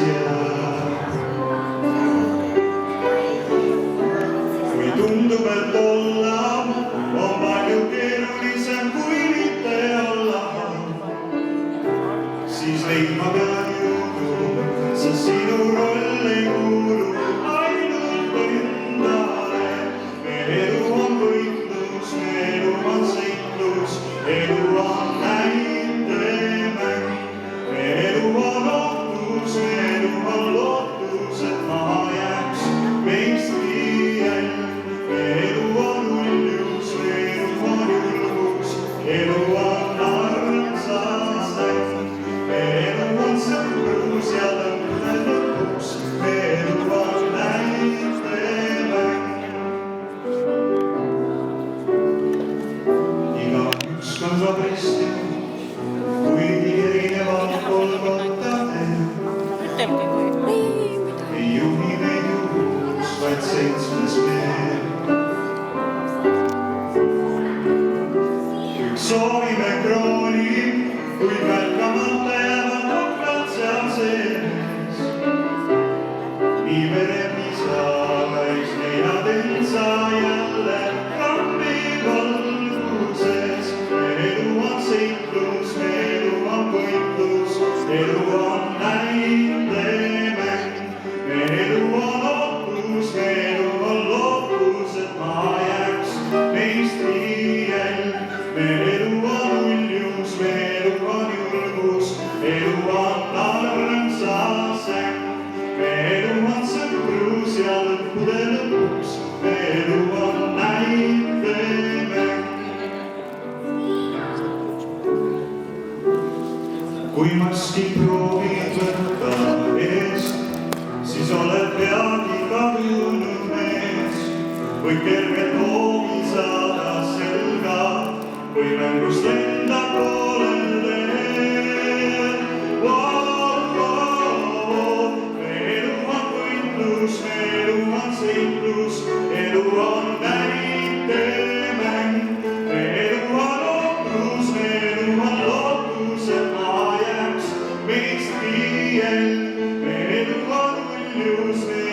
jääb. Kui tundub, et olla on palju keerulisem kui mitte olla, siis leidma pean jõudu, sest sinu roll ei kuulu ainult endale. Meie elu on võitlus, meie elu on seiklus, elu on näitemäng. Meie elu on ootus, meie elu on lootus, et maha jääks meist jälg. Meie elu on uljus, meie elu on julgus, elu on armsas näng. Meie elu on sõprus ja lõppude lõpuks, meie elu on näitemäng. Igaüks kasvab risti, kuigi erinevalt kolmotadel. Ei juhi meid juhus, vaid seitsmes meel. Kõik soovime krooni, kuid märkamata jäävad ohvrad seal sees. Nii verepisa käis neljatentsa jälle kambi valguses. Meie elu on seiklus, meie elu on võitlus, elu on näitemäng. Meie elu on ootus, meie elu on lootus, et maha jääks meist jälg. Meie elu on uljus, meie elu on julgus, elu on armsas säng. Meie elu on sõprus ja lõppude lõpuks, meie elu on näitemäng. Kui maski proovid võtta eest, siis oled peagi kadunud mees. Võib kergelt hoogi saada selga või mängust enda poolel teel. Meie elu on võitlus, meie elu on seiklus, elu on näitemäng. Meie elu on ootus, meie elu on lootus, et maha jääks meist jälg. Meie elu on uljus, meie